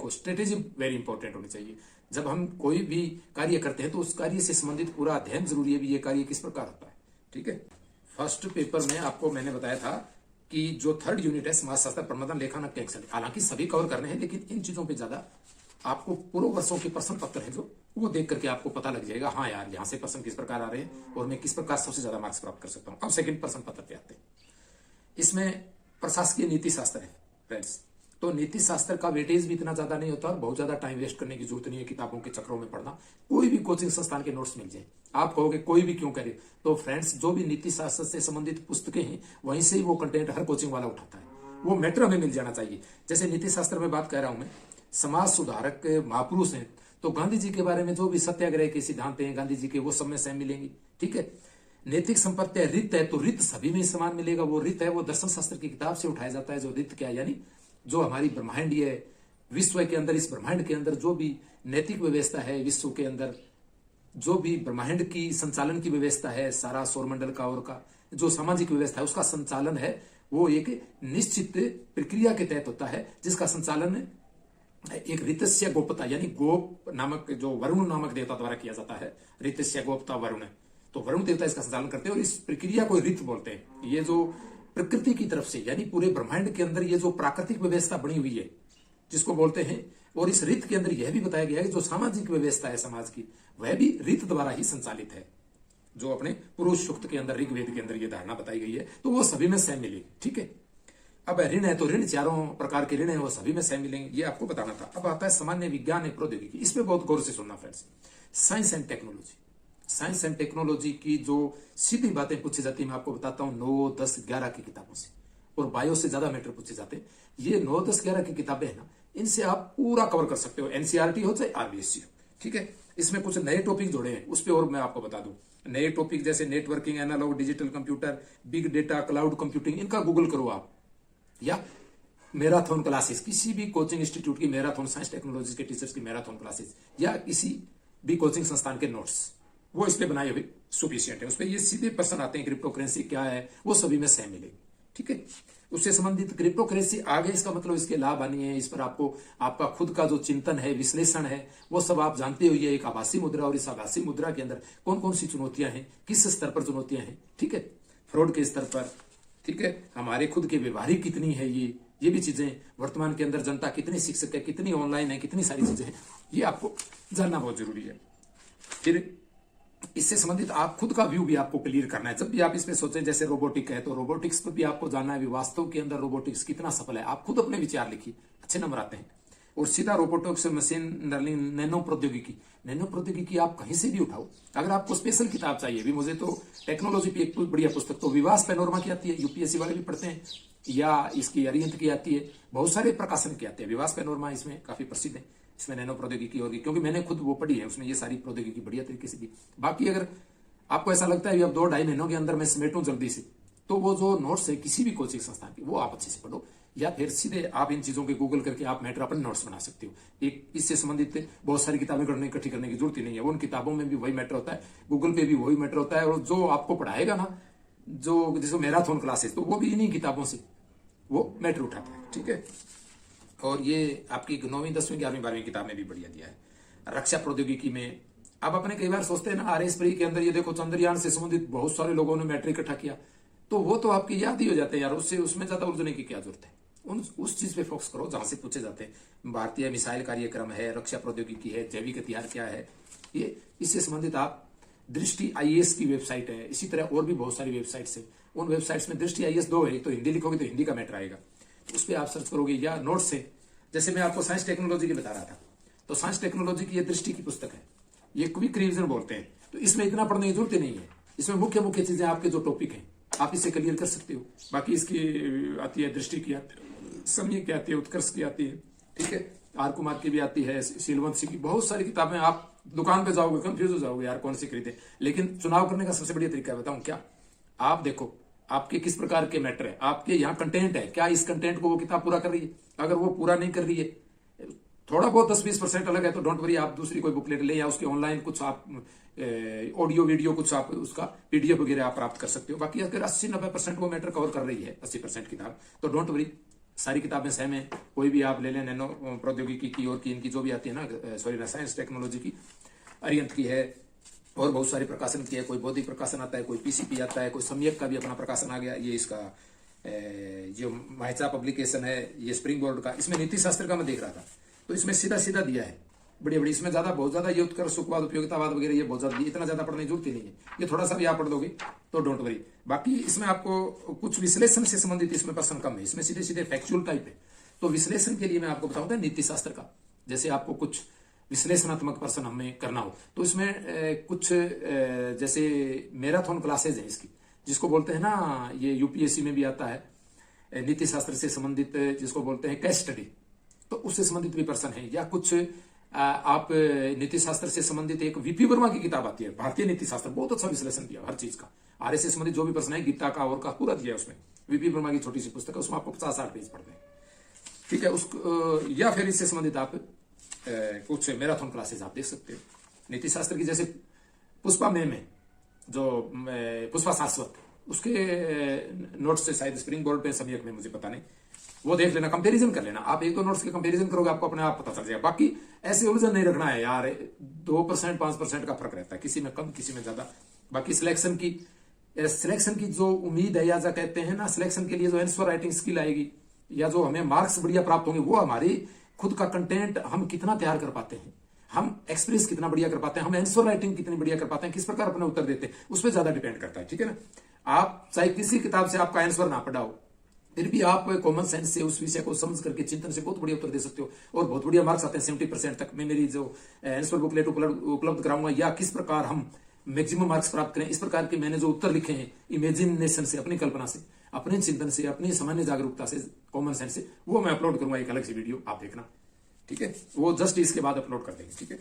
देखो strategy very important होनी चाहिए। जब हम कोई भी कार्य करते हैं तो उस कार्य से संबंधित पूरा अध्ययन जरूरी है भी, ये कार्य किस प्रकार होता है। ठीक है, फर्स्ट पेपर में आपको मैंने बताया था कि जो थर्ड यूनिट है समाजशास्त्र, प्रबंधन, लेखांकन, टैक्स, हालांकि सभी कवर करने हैं, लेकिन इन चीजों पे ज्यादा आपको पूर्व वर्षों के प्रश्न पत्र है जो वो देख करके आपको पता लग जाएगा, हाँ यार यहाँ से प्रश्न किस प्रकार आ रहे हैं और मैं किस प्रकार सबसे ज्यादा मार्क्स प्राप्त कर सकता हूँ। अब सेकंड प्रश्न पत्र पे आते हैं। इसमें प्रशासकीय नीति शास्त्र है फ्रेंड्स, तो नीति शास्त्र का वेटेज भी इतना ज्यादा नहीं होता और बहुत ज्यादा टाइम वेस्ट करने की जरूरत नहीं है किताबों के चक्रों में पढ़ना। कोई भी कोचिंग संस्थान के नोट्स मिल जाए, आप कहोगे कोई भी क्यों करे, तो फ्रेंड्स जो भी नीति शास्त्र से संबंधित पुस्तकें हैं वहीं से ही वो कंटेंट हर कोचिंग वाला उठाता है, वो मैटर हमें मिल जाना चाहिए। जैसे नीति शास्त्र में बात कर रहा हूं मैं, समाज सुधारक महापुरुष हैं तो गांधी जी के बारे में जो भी सत्याग्रह के सिद्धांत हैं गांधी जी के, वो सब में सेम मिलेंगे। ठीक है, नैतिक संपत्ति रित है तो रित सभी में समान मिलेगा। वो रित है वो दर्शन शास्त्र की किताब से उठाया जाता है। जो रित क्या है, यानी जो हमारी ब्रह्मांडीय विश्व के अंदर, इस ब्रह्मांड के अंदर जो भी नैतिक व्यवस्था है, विश्व के अंदर जो भी ब्रह्मांड की संचालन की व्यवस्था है, सारा सौरमंडल का और का जो सामाजिक व्यवस्था है उसका संचालन है, वो एक निश्चित प्रक्रिया के तहत होता है, जिसका संचालन एक ऋतस्य गोपता यानी गोप नामक जो वरुण नामक देवता द्वारा किया जाता है। ऋतस्य गोपता वरुण, तो वरुण देवता इसका संचालन करते हैं और इस प्रक्रिया को ऋत बोलते हैं। ये जो प्रकृति की तरफ से यानी पूरे ब्रह्मांड के अंदर ये जो प्राकृतिक व्यवस्था बनी हुई है जिसको बोलते हैं, और इस ऋत के अंदर यह भी बताया गया है कि जो सामाजिक व्यवस्था है समाज की, वह भी ऋत द्वारा ही संचालित है। जो अपने पुरुष सूक्त के अंदर, ऋग्वेद के अंदर ये धारणा बताई गई है, तो वो सभी में सेम मिलेगी। ठीक है, अब ऋण है तो ऋण चारों प्रकार के ऋण है वो सभी में सेम मिलेंगे, ये आपको बताना था। अब आता है सामान्य विज्ञान है प्रौद्योगिकी, इसमें बहुत गौर से सुनना friends. Science and technology, science and technology की जो सीधी बातें पूछी जाती है मैं आपको बताता हूँ 9, 10, 11 की किताबों से, और बायो से ज्यादा मैटर पूछे जाते हैं। ये 9, 10, 11 की किताबें है ना, इनसे आप पूरा कवर कर सकते हो, एनसीईआरटी हो चाहे आरबीएससी हो। ठीक है, इसमें कुछ नए टॉपिक जोड़े हैं उस पर और मैं आपको बता दूं। नए टॉपिक जैसे networking, analogue, digital computer, big data, cloud computing, इनका गूगल करो आप, या मैराथन क्लासेस, किसी भी कोचिंग इंस्टीट्यूट की मैराथन, साइंस टेक्नोलॉजी के टीचर्स की मैराथन क्लासेस, या किसी भी कोचिंग संस्थान के नोट्स, वो इस पे बनाए हुए सुफिशियंट है। उस पर ये सीधे प्रश्न आते हैं, क्रिप्टो करेंसी क्या है, वो सभी में सेम मिलेगी। ठीक है, उससे संबंधित क्रिप्टो करेंसी आगे, इसका मतलब इसके लाभ आनी है, इस पर आपको आपका खुद का जो चिंतन है, विश्लेषण है, वो सब आप जानते हो। ये एक आभासी मुद्रा, और इस आभासी मुद्रा के अंदर कौन कौन सी चुनौतियां हैं, किस स्तर पर चुनौतियां हैं। ठीक है, फ्रॉड के स्तर पर, ठीक है, हमारे खुद के व्यवहारिक कितनी है, ये भी चीजें, वर्तमान के अंदर जनता कितनी शिक्षक है, कितनी ऑनलाइन है, कितनी सारी चीजें हैं, ये आपको जानना बहुत जरूरी है। फिर इससे संबंधित आप खुद का व्यू भी आपको क्लियर करना है। जब भी आप इसमें सोचें, जैसे रोबोटिक है तो रोबोटिक्स पर भी आपको जानना है वास्तव के अंदर रोबोटिक्स कितना सफल है। आप खुद अपने विचार लिखिए, अच्छे नंबर आते हैं। और सीधा रोबोटिक्स, मशीन लर्निंग, नैनो प्रौद्योगिकी, नैनो प्रौद्योगिकी आप कहीं से भी उठाओ। अगर आपको स्पेशल किताब चाहिए भी, मुझे तो टेक्नोलॉजी की एक बढ़िया पुस्तक तो विवास पैनोरमा की आती है, यूपीएससी वाले भी पढ़ते हैं, या इसकी अरिहंत की आती है, बहुत सारे प्रकाशन की आती है। विवास पैनोरमा इसमें काफी प्रसिद्ध है, इसमें नैनो प्रौद्योगिकी होगी, क्योंकि मैंने खुद वो पढ़ी है, उसमें ये सारी प्रौद्योगिकी बढ़िया तरीके से दी। बाकी अगर आपको ऐसा लगता है अब 2-2.5 महीनों के अंदर मैं समेटूं जल्दी से, तो वो जो नोट्स है किसी भी कोचिंग संस्थान की, वो आप अच्छे से पढ़ो, या फिर सीधे आप इन चीजों के गूगल करके आप मैटर अपने नोट्स बना सकते हो। एक इससे संबंधित बहुत सारी किताबें इकट्ठी करने की जरूरत ही नहीं है, उन किताबों में भी वही मैटर होता है, गूगल पे भी वही मैटर होता है, और जो आपको पढ़ाएगा ना, जो जिसको मैराथन क्लासेस, तो वो भी इन्हीं किताबों से वो मैटर उठाता है। ठीक है, और ये आपकी 9वीं, 10वीं, 11वीं, 12वीं किताब में भी बढ़िया दिया है। रक्षा प्रौद्योगिकी में अब अपने कई बार सोचते हैं ना, आरएस प्री के अंदर ये देखो चंद्रयान से संबंधित बहुत सारे लोगों ने मैटर इकट्ठा किया, तो वो तो आपकी याद ही हो जाते हैं यार, उससे उसमें ज्यादा उलझने की क्या जरूरत है। उस चीज पे फोकस करो जहां से पूछे जाते हैं। भारतीय मिसाइल कार्यक्रम है, रक्षा प्रौद्योगिकी है, जैविक हथियार क्या है, ये इससे संबंधित आप दृष्टि आईएएस की वेबसाइट है, इसी तरह और भी बहुत सारी वेबसाइट्स है। उन वेबसाइट्स में दृष्टि आईएएस 2 है, तो हिंदी लिखोगे तो हिंदी का मैटर आएगा, उस पर आप सर्च करोगे, या नोट्स है। जैसे मैं आपको साइंस टेक्नोलॉजी की बता रहा था, तो साइंस टेक्नोलॉजी की ये दृष्टि की पुस्तक है, ये क्विक रिवीजन बोलते हैं, तो इसमें इतना पढ़ने की जरूरत ही नहीं है। इसमें मुख्य मुख्य चीजें आपके जो टॉपिक हैं आप इसे क्लियर कर सकते हो। बाकी इसकी आती है दृष्टि की, आती है समय की, आती है उत्कर्ष की, आती है, ठीक है, आर कुमार की भी आती है, शीलवंशी की, बहुत सारी किताबें। आप दुकान पे जाओगे कंफ्यूज हो जाओगे यार कौन सी खरीदे। लेकिन चुनाव करने का सबसे बढ़िया तरीका बताऊं क्या, आप देखो आपके किस प्रकार के मैटर है, आपके यहाँ कंटेंट है, क्या इस कंटेंट को वो किताब पूरा कर रही है। अगर वो पूरा नहीं कर रही है, थोड़ा बहुत 10-20% अलग है, तो डोंट वरी, आप दूसरी कोई बुकलेट ले, या उसके ऑनलाइन कुछ आप ऑडियो वीडियो कुछ आप उसका पीडीएफ वगैरह आप प्राप्त कर सकते हो। बाकी अगर 80-90% वो मैटर कवर कर रही है, 80% किताब, तो डोंट वरी, सारी किताबें सेम है। कोई भी आप ले लें, नैनो प्रौद्योगिकी की और की इनकी जो भी आती है ना, सॉरी साइंस टेक्नोलॉजी की, अरिहंत की है और बहुत सारे प्रकाशन की है। कोई बौद्धिक प्रकाशन आता है, कोई पीसीपी आता है, कोई सम्यक का भी अपना प्रकाशन आ गया। ये इसका जो माइचा पब्लिकेशन है, ये स्प्रिंग बोर्ड का, इसमें नीति शास्त्र का मैं देख रहा था, तो इसमें सीधा सीधा दिया है बड़ी बड़ी। इसमें बहुत ज्यादा ये उत्कर्ष सुखवाद उपयोगितावाद वगैरह ये बहुत ज्यादा, इतना ज्यादा पढ़ने की जरूरत ही नहीं है। ये थोड़ा सा भी आप पढ़ दोगे तो डोंट वरी। बाकी इसमें आपको कुछ विश्लेषण से संबंधित इसमें प्रश्न कम है, इसमें सीधे सीधे फैक्चुअल टाइप है। तो विश्लेषण के लिए मैं आपको बताऊंगा नीति शास्त्र का, जैसे आपको कुछ विश्लेषणात्मक प्रश्न हमें करना हो तो इसमें कुछ जैसे मैराथन क्लासेज है इसकी, जिसको बोलते हैं ना, ये यूपीएससी में भी आता है, नीति शास्त्र से संबंधित जिसको बोलते हैं केस स्टडी, तो उससे संबंधित भी प्रश्न है। या कुछ आप नीति शास्त्र से संबंधित एक वीपी वर्मा की किताब आती है, भारतीय नीति शास्त्र, बहुत अच्छा विश्लेषण किया हर चीज का, आर्य से संबंधित जो भी प्रश्न है, गीता का और का पूरा दिया है उसमें। वीपी वर्मा की छोटी सी पुस्तक है, उसमें आपको 50-60 पेज पढ़ते हैं, ठीक है। या फिर इससे संबंधित आप कुछ मैराथन क्लासेस आप देख सकते हो नीति शास्त्र की, जैसे पुष्पा में जो पुष्पा शाश्वत, उसके नोट्स से शायद स्प्रिंग बोर्ड पे सम्यक में, मुझे पता नहीं, वो देख लेना, कंपैरिजन कर लेना। आप एक दो नोट्स के कंपैरिजन करोगे, आपको अपने आप पता चल जाएगा। बाकी ऐसे उलझन नहीं रखना है यार, 2% 5% का फर्क रहता है, किसी में कम किसी में ज्यादा। बाकी सिलेक्शन की जो उम्मीद है, या जो कहते हैं ना, सिलेक्शन के लिए जो आंसर राइटिंग स्किल आएगी, या जो हमें मार्क्स बढ़िया प्राप्त होंगे, वो हमारी खुद का कंटेंट हम कितना तैयार कर पाते हैं, हम एक्सप्रेस कितना बढ़िया कर पाते हैं, हम आंसर राइटिंग कितनी बढ़िया कर पाते हैं, किस प्रकार अपने उत्तर देते हैं, उस पर ज्यादा डिपेंड करता है, ठीक है ना। आप चाहे किसी किताब से आपका आंसर ना पढ़ा हो, फिर भी आप कॉमन सेंस से उस विषय को समझ करके चिंतन से बहुत बढ़िया उत्तर दे सकते हो और बहुत बढ़िया मार्क्स आते हैं 70% तक। मैं मेरी जो आंसर बुकलेट उपलब्ध कराऊंगा, या किस प्रकार हम मैक्सिमम मार्क्स प्राप्त करें, इस प्रकार के मैंने जो उत्तर लिखे हैं इमेजिनेशन से, अपनी कल्पना से, अपने चिंतन से, अपनी सामान्य जागरूकता से, कॉमन सेंस से, वो मैं अपलोड करूंगा एक अलग सी वीडियो, आप देखना, ठीक है। वो जस्ट इसके बाद अपलोड कर देंगे, ठीक है।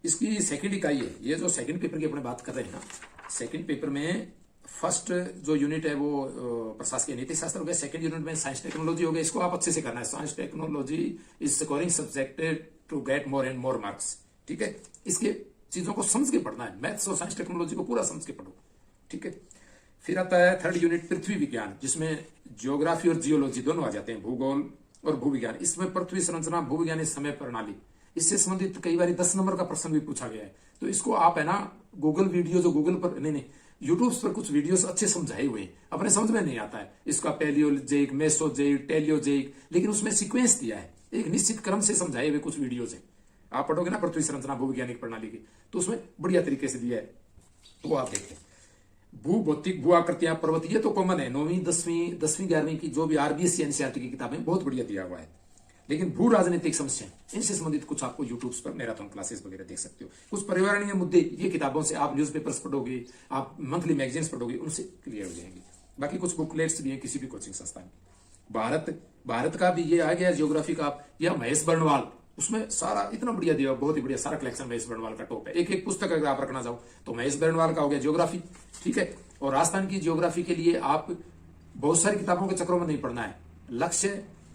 इसकी सेकंड इकाई है, ये जो सेकंड पेपर की अपने बात कर रहे हैं ना, सेकंड पेपर में फर्स्ट जो यूनिट है वो प्रशासकीय नीति शास्त्र हो गया, सेकंड यूनिट में साइंस टेक्नोलॉजी हो गया। इसको आप अच्छे से करना है, science technology is scoring subject to get more and more marks, ठीक है। इसके चीजों को समझ के पढ़ना है, मैथ्स और साइंस टेक्नोलॉजी को पूरा समझ के पढ़ो, ठीक है। फिर आता है थर्ड यूनिट पृथ्वी विज्ञान, जिसमें जियोग्राफी और जियोलॉजी दोनों आ जाते हैं, भूगोल और भूविज्ञान। इसमें पृथ्वी संरचना, भूविज्ञान, समय प्रणाली, इससे संबंधित कई बार 10 नंबर का प्रश्न भी पूछा गया है। तो इसको आप है ना, गूगल वीडियो जो गूगल पर नहीं यूट्यूब पर कुछ वीडियोस अच्छे समझाए हुए हैं, अपने समझ में नहीं आता है इसका पैलियोजेइक, मेसोजेइक, टेलियोजेइक, लेकिन उसमें सीक्वेंस दिया है, एक निश्चित क्रम से समझाए हुए कुछ वीडियोस है। आप पढ़ोगे ना पृथ्वी संरचना भूवैज्ञानिक प्रणाली की, तो उसमें बढ़िया तरीके से दिया है, वो आप देखें। भू भौतिक, भू आकृतियां, पर्वत, ये तो कॉमन है, 9वीं 10वीं 11वीं की जो भी आरबीएससी एनसीईआरटी की किताबें बहुत बढ़िया दिया हुआ है। लेकिन भू राजनीतिक समस्या, इनसे संबंधित कुछ आपको यूट्यूब पर मैराथन क्लासेस वगैरह देख सकते हो। कुछ पर्यावरणीय मुद्दे, ये किताबों से आप न्यूज़पेपर्स पढ़ोगे, आप मंथली मैगजीन्स पढ़ोगे, उनसे क्लियर हो जाएंगे। बाकी कुछ बुकलेट्स भी हैं किसी भी कोचिंग संस्थान की। भारत का भी ये आ गया जियोग्राफी का, या महेश बर्णवाल, उसमें सारा इतना बढ़िया दिया, बहुत ही बढ़िया सारा कलेक्शन महेश बर्णवाल का टॉप है। एक एक पुस्तक अगर आप रखना चाहो तो महेश बर्णवाल का हो गया जियोग्राफी, ठीक है। और राजस्थान की जियोग्राफी के लिए आप बहुत सारी किताबों के चक्रों में नहीं पढ़ना है, लक्ष्य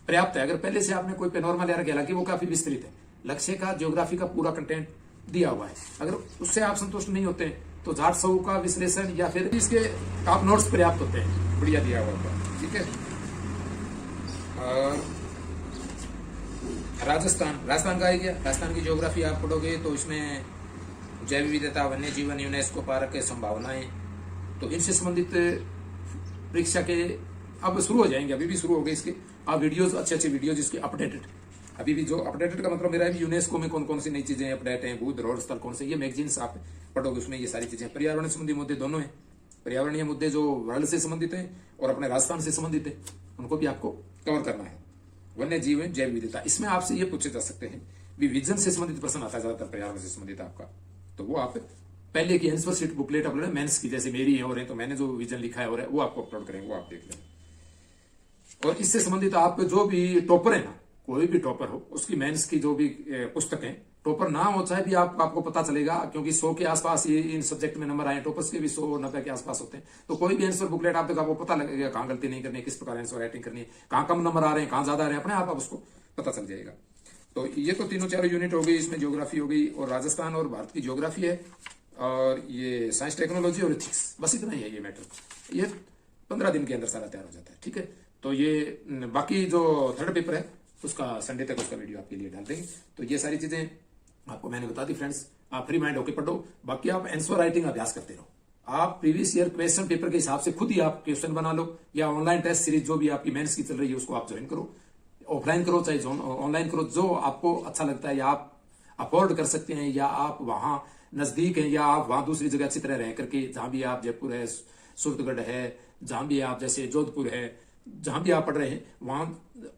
पर्याप्त है। अगर पहले से आपने कोई पेनोरमा ले रखा, हालांकि वो काफी विस्तृत है, लक्ष्य का जियोग्राफी का पूरा कंटेंट दिया हुआ है। अगर उससे आप संतुष्ट नहीं होते तो जाट सऊ का विश्लेषण या फिर इसके आप नोट्स पर्याप्त होते हैं, बढ़िया दिया हुआ होगा, ठीक है। राजस्थान का है क्या, राजस्थान की जियोग्राफी आप पढ़ोगे तो इसमें जैव विविधता, वन्य जीवन, यूनेस्को पार्क के संभावनाएं, तो इनसे संबंधित परीक्षा के अब शुरू हो जाएंगे, अभी भी शुरू हो गए इसके। आप वीडियोस, अच्छे वीडियोस जिसके अपडेटेड, अभी भी जो अपडेटेड का मतलब मेरा है यूनेस्को में कौन कौन सी नई चीजें अपडेट हैं, भू धरोहर स्थल कौन से, ये मैगजीन्स आप पढ़ोगे, उसमें ये सारी चीजें। पर्यावरण संबंधी मुद्दे दोनों है, पर्यावरणीय मुद्दे जो वर्ल्ड से संबंधित है और अपने राजस्थान से संबंधित है, उनको भी आपको कवर करना है। वन्य जीवन, जैव विविधता, इसमें आपसे ये पूछे जा सकते हैं, विजन से संबंधित प्रश्न आता है ज्यादातर, पर्यावरण से संबंधित आपका, तो वो आप पहले की answer sheet booklet upload, mains की जैसे मेरी है और है, तो मैंने जो विजन लिखा है और है वो आपको अपलोड करेंगे, वो आप देख लें। और इससे संबंधित आप जो भी टॉपर है ना, कोई भी टॉपर हो, उसकी मेंस की जो भी पुस्तक है, टॉपर ना हो चाहे भी आपको पता चलेगा, क्योंकि 100 के आसपास ये इन सब्जेक्ट में नंबर आए, टॉपर्स के भी 100-90 के आसपास होते हैं। तो कोई भी आंसर बुकलेट आप तक आपको पता लगेगा, कहाँ गलती नहीं करनी है, किस प्रकार आंसर राइटिंग करनी है, कहाँ कम नंबर आ रहे हैं, कहाँ ज्यादा आ रहे हैं, अपने आप उसको पता चल जाएगा। तो ये तो तीनों चारों यूनिट हो गई, इसमें ज्योग्राफी हो गई, और राजस्थान और भारत की ज्योग्राफी है, और ये साइंस टेक्नोलॉजी और इथिक्स, बस इतना ही है ये मैटर। ये 15 दिन के अंदर सारा तैयार हो जाता है, ठीक है। तो ये बाकी जो थर्ड पेपर है उसका संडे तक उसका वीडियो आपके लिए डाल देंगे। तो ये सारी चीजें आपको मैंने बता दी फ्रेंड्स। आप फ्री माइंड होकर पढ़ो, बाकी आप आंसर राइटिंग अभ्यास करते रहो। आप प्रीवियस ईयर क्वेश्चन पेपर के हिसाब से खुद ही आप क्वेश्चन बना लो, या ऑनलाइन टेस्ट सीरीज जो भी आपकी मेंस की चल रही है उसको आप ज्वाइन करो। ऑफलाइन करो चाहे ऑनलाइन करो, जो आपको अच्छा लगता है या आप अफोर्ड कर सकते हैं, या आप वहां नजदीक हैं, या आप वहां दूसरी जगह अच्छी तरह रह करके, जहां भी आप जयपुर है, सूरतगढ़ है, जहां भी आप जैसे जोधपुर है, जहां भी आप पढ़ रहे हैं वहां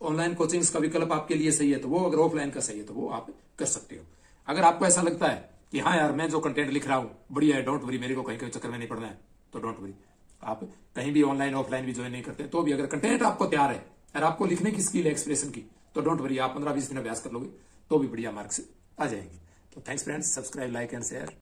ऑनलाइन कोचिंग्स का विकल्प आपके लिए सही है तो वो, अगर ऑफलाइन का सही है तो वो आप कर सकते हो। अगर आपको ऐसा लगता है कि हाँ यार मैं जो कंटेंट लिख रहा हूं बढ़िया है, डोंट वरी, मेरे को कहीं कहीं चक्कर में नहीं पड़ना है, तो डोंट वरी, आप कहीं भी ऑनलाइन ऑफलाइन भी ज्वाइन नहीं करते तो भी अगर कंटेंट आपको तैयार है और आपको लिखने की स्किल है एक्सप्रेशन की, तो डोंट वरी, आप 15-20 दिन अभ्यास कर लोगे तो भी बढ़िया मार्क्स आ जाएंगे। तो thanks friends, subscribe, like and share.